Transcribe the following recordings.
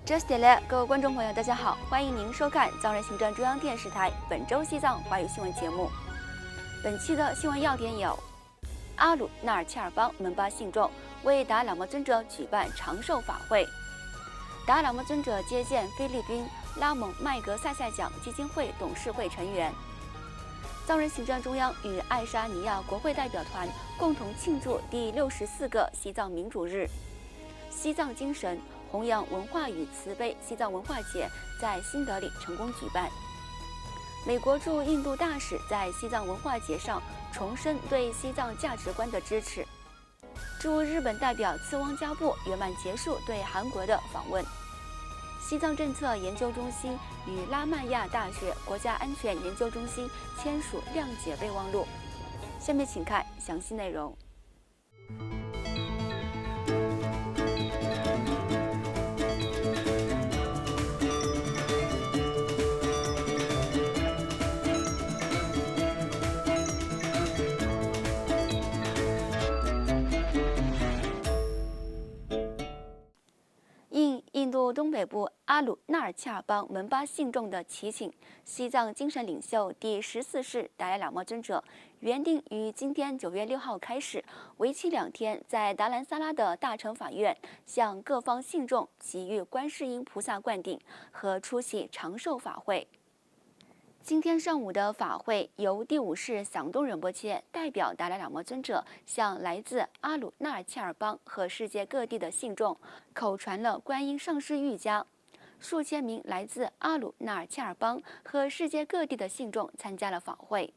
Just delay，各位观众朋友，大家好，欢迎您收看藏人行政中央电视台本周西藏华语新闻节目。本期的新闻要点有：阿鲁纳尔恰尔邦门巴信众为达赖喇嘛尊者举办长寿法会；达赖喇嘛尊者接见菲律宾拉蒙麦格赛赛奖基金会董事会成员；藏人行政中央与爱沙尼亚国会代表团共同庆祝第64个西藏民主日；西藏精神弘扬文化与慈悲西藏文化节在新德里成功举办。美国驻印度大使在西藏文化节上重申对西藏价值观的支持。驻日本代表次汪加布圆满结束对韩国的访问。西藏政策研究中心与拉曼亚大学国家安全研究中心签署谅解备忘录。下面请看详细内容。应印度东北部阿鲁纳尔恰尔邦门巴信众的祈请，西藏精神领袖第14世达赖喇嘛尊者原定于今天9月6号开始，为期2天，在达兰萨拉的大乘法院向各方信众给予观世音菩萨灌顶和出席长寿法会。今天上午的法会由第5世响东仁波切代表达赖喇嘛尊者向来自阿鲁纳尔恰尔邦和世界各地的信众口传了观音上师瑜伽。数千名来自阿鲁纳尔恰尔邦和世界各地的信众参加了法会。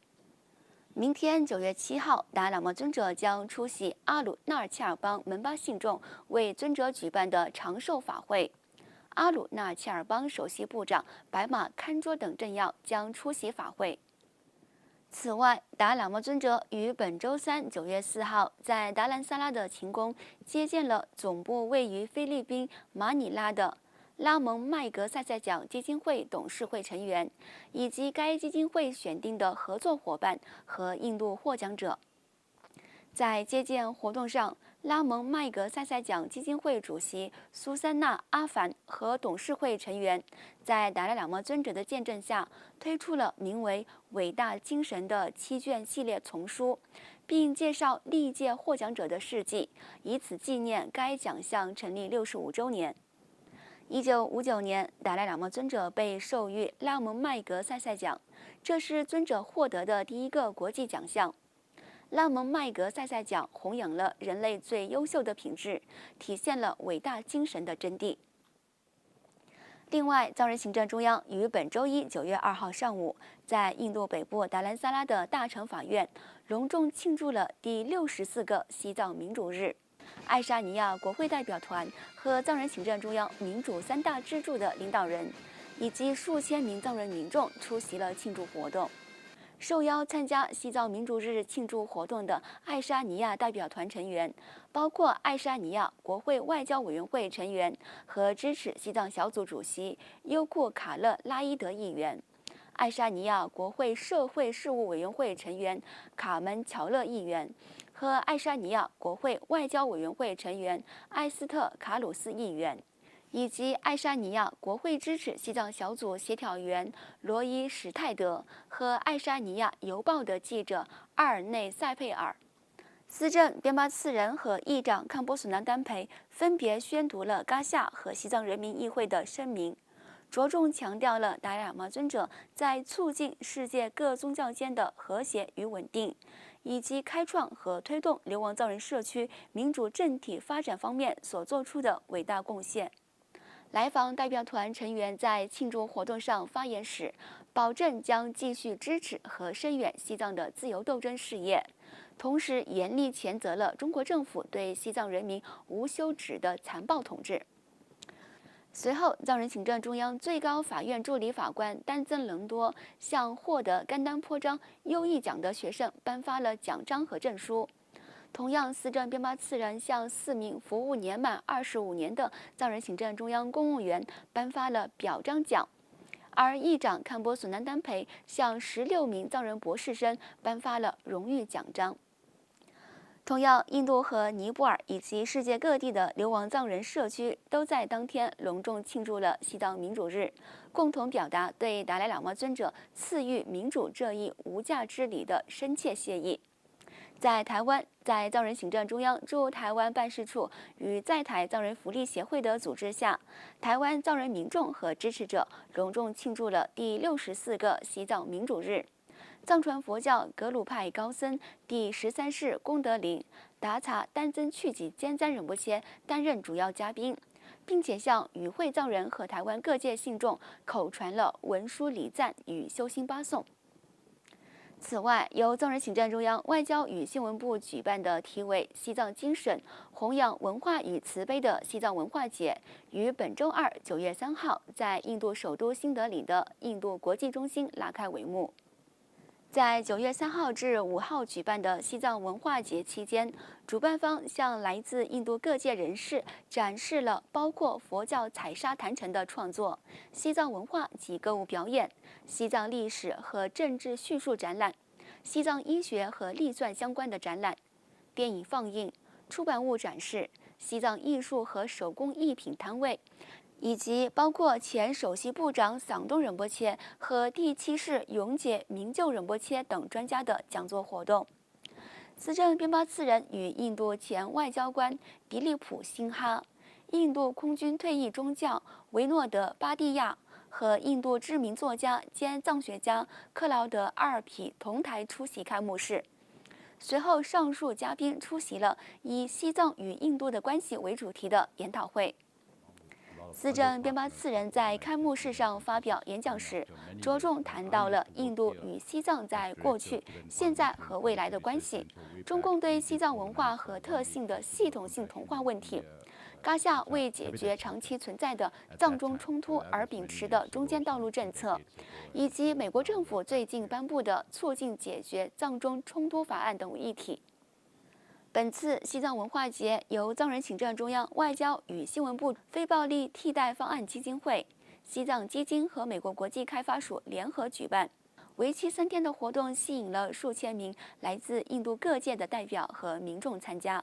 明天9月7号，达赖喇嘛尊者将出席阿鲁纳尔恰尔邦门巴信众为尊者举办的长寿法会。阿鲁纳尔恰尔邦首席部长白马堪卓等政要将出席法会。此外，达赖喇嘛尊者于本周三9月4号在达兰萨拉的勤宫接见了总部位于菲律宾马尼拉的拉蒙麦格赛赛奖基金会董事会成员，以及该基金会选定的合作伙伴和印度获奖者。在接见活动上，拉蒙麦格赛赛奖基金会主席苏珊娜·阿凡和董事会成员在达赖喇嘛尊者的见证下，推出了名为《伟大精神》的7卷系列丛书，并介绍历届获奖者的事迹，以此纪念该奖项成立65周年。1959年，达赖喇嘛尊者被授予拉蒙麦格赛赛奖，这是尊者获得的第一个国际奖项。拉蒙麦格赛赛奖弘扬了人类最优秀的品质，体现了伟大精神的真谛。另外，藏人行政中央于本周一9月2号上午，在印度北部达兰萨拉的大乘法院隆重庆祝了第64个西藏民主日。爱沙尼亚国会代表团和藏人行政中央民主3大支柱的领导人，以及数千名藏人民众出席了庆祝活动。受邀参加西藏民主日庆祝活动的爱沙尼亚代表团成员，包括爱沙尼亚国会外交委员会成员和支持西藏小组主席优库卡勒拉伊德议员，爱沙尼亚国会社会事务委员会成员卡门乔勒议员和爱沙尼亚国会外交委员会成员艾斯特卡鲁斯议员，以及爱沙尼亚国会支持西藏小组协调员罗伊史泰德和爱沙尼亚邮报的记者阿尔内塞佩尔。司政边巴次仁和议长康波索南丹培分别宣读了嘎夏和西藏人民议会的声明，着重强调了达赖喇嘛尊者在促进世界各宗教间的和谐与稳定，以及开创和推动流亡藏人社区民主政体发展方面所做出的伟大贡献。来访代表团成员在庆祝活动上发言时，保证将继续支持和声援西藏的自由斗争事业，同时严厉谴责了中国政府对西藏人民无休止的残暴统治。随后，藏人行政中央最高法院助理法官丹增棱多向获得甘丹颇章优异奖的学生颁发了奖章和证书。同样，司政边巴次仁向4名服务年满25年的藏人行政中央公务员颁发了表彰奖，而议长堪波索南丹培向16名藏人博士生颁发了荣誉奖章。同样，印度和尼泊尔以及世界各地的流亡藏人社区都在当天隆重庆祝了西藏民主日，共同表达对达赖喇嘛尊者赐予民主这一无价之礼的深切谢意。在台湾，在藏人行政中央驻台湾办事处与在台藏人福利协会的组织下，台湾藏人民众和支持者隆重庆祝了第64个西藏民主日。藏传佛教格鲁派高僧第13世功德林达察丹增去吉坚赞仁波切担任主要嘉宾，并且向与会藏人和台湾各界信众口传了文书礼赞与修心八颂。此外，由藏人行政中央外交与新闻部举办的题为“西藏精神，弘扬文化与慈悲”的西藏文化节，于本周二9月3号在印度首都新德里的印度国际中心拉开帷幕。在9月3号至5号举办的西藏文化节期间，主办方向来自印度各界人士展示了包括佛教采砂坛城的创作、西藏文化及歌舞表演、西藏历史和政治叙述展览、西藏医学和历算相关的展览、电影放映、出版物展示、西藏艺术和手工艺品摊位，以及包括前首席部长桑东仁波切和第7世永解明就仁波切等专家的讲座活动。司政边巴次仁与印度前外交官迪利普·辛哈、印度空军退役中将维诺德·巴蒂亚和印度知名作家兼藏学家克劳德·阿尔皮同台出席开幕式。随后，上述嘉宾出席了以西藏与印度的关系为主题的研讨会。司政边巴次仁在开幕式上发表演讲时，着重谈到了印度与西藏在过去、现在和未来的关系，中共对西藏文化和特性的系统性同化问题，嘎夏为解决长期存在的藏中冲突而秉持的中间道路政策，以及美国政府最近颁布的促进解决藏中冲突法案等议题。本次西藏文化节由藏人行政中央外交与新闻部非暴力替代方案基金会、西藏基金和美国国际开发署联合举办。为期3天的活动吸引了数千名来自印度各界的代表和民众参加。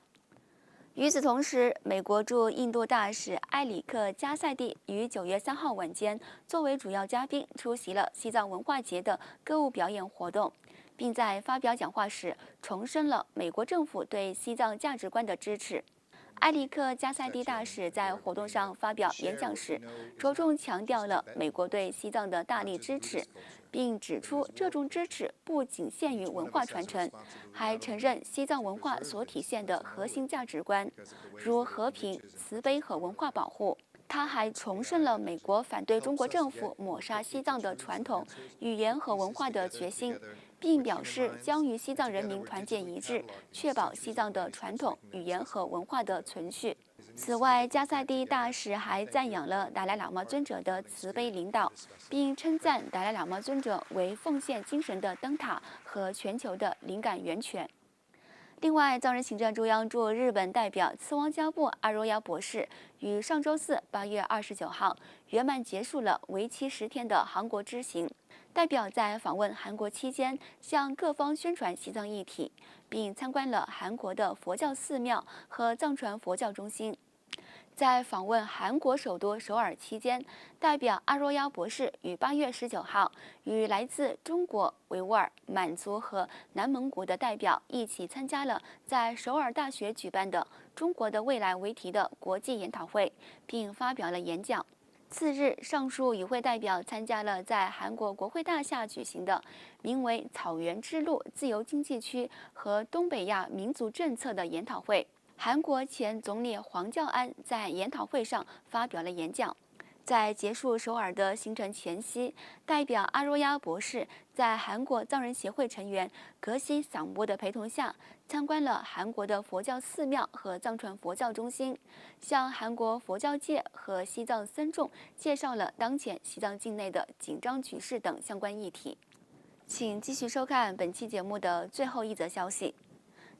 与此同时，美国驻印度大使埃里克·加塞蒂于9月3号晚间作为主要嘉宾出席了西藏文化节的歌舞表演活动，并在发表讲话时重申了美国政府对西藏价值观的支持。埃里克·加塞蒂大使在活动上发表演讲时，着重强调了美国对西藏的大力支持，并指出这种支持不仅限于文化传承，还承认西藏文化所体现的核心价值观，如和平、慈悲和文化保护。他还重申了美国反对中国政府抹杀西藏的传统语言和文化的决心，并表示将与西藏人民团结一致，确保西藏的传统语言和文化的存续。此外，加塞蒂大使还赞扬了达赖喇嘛尊者的慈悲领导，并称赞达赖喇嘛尊者为奉献精神的灯塔和全球的灵感源泉。另外，藏人行政中央驻日本代表次汪加布阿若亚博士于上周四8月29号圆满结束了为期10天的韩国之行。代表在访问韩国期间，向各方宣传西藏议题，并参观了韩国的佛教寺庙和藏传佛教中心。在访问韩国首都首尔期间，代表阿若亚博士于8月19号与来自中国、维吾尔、满族和南蒙古的代表一起参加了在首尔大学举办的“中国的未来”为题的国际研讨会，并发表了演讲。次日，上述与会代表参加了在韩国国会大厦举行的名为“草原之路自由经济区和东北亚民族政策”的研讨会。韩国前总理黄教安在研讨会上发表了演讲。在结束首尔的行程前夕，代表阿若亚博士在韩国藏人协会成员格西桑波的陪同下，参观了韩国的佛教寺庙和藏传佛教中心，向韩国佛教界和西藏僧众介绍了当前西藏境内的紧张局势等相关议题。请继续收看本期节目的最后一则消息。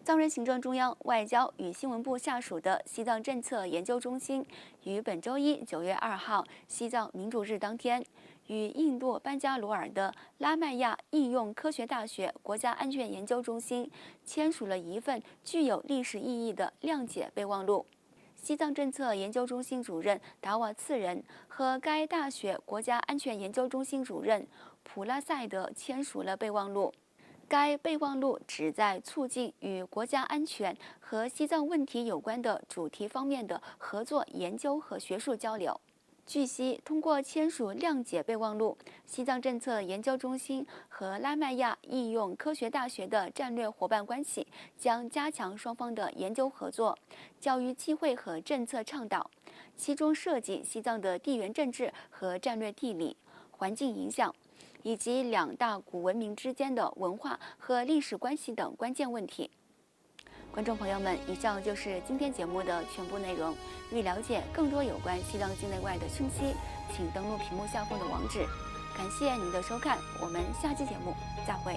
藏人行政中央外交与新闻部下属的西藏政策研究中心于本周一9月2号西藏民主日当天，与印度班加罗尔的拉麦亚应用科学大学国家安全研究中心签署了一份具有历史意义的谅解备忘录。西藏政策研究中心主任达瓦次仁和该大学国家安全研究中心主任普拉塞德签署了备忘录。该备忘录旨在促进与国家安全和西藏问题有关的主题方面的合作研究和学术交流。据悉，通过签署谅解备忘录，西藏政策研究中心和拉麦亚应用科学大学的战略伙伴关系将加强双方的研究合作、教育机会和政策倡导，其中涉及西藏的地缘政治和战略地理、环境影响，以及两大古文明之间的文化和历史关系等关键问题。观众朋友们，以上就是今天节目的全部内容。欲了解更多有关西藏境内外的讯息，请登录屏幕下方的网址。感谢您的收看，我们下期节目再会。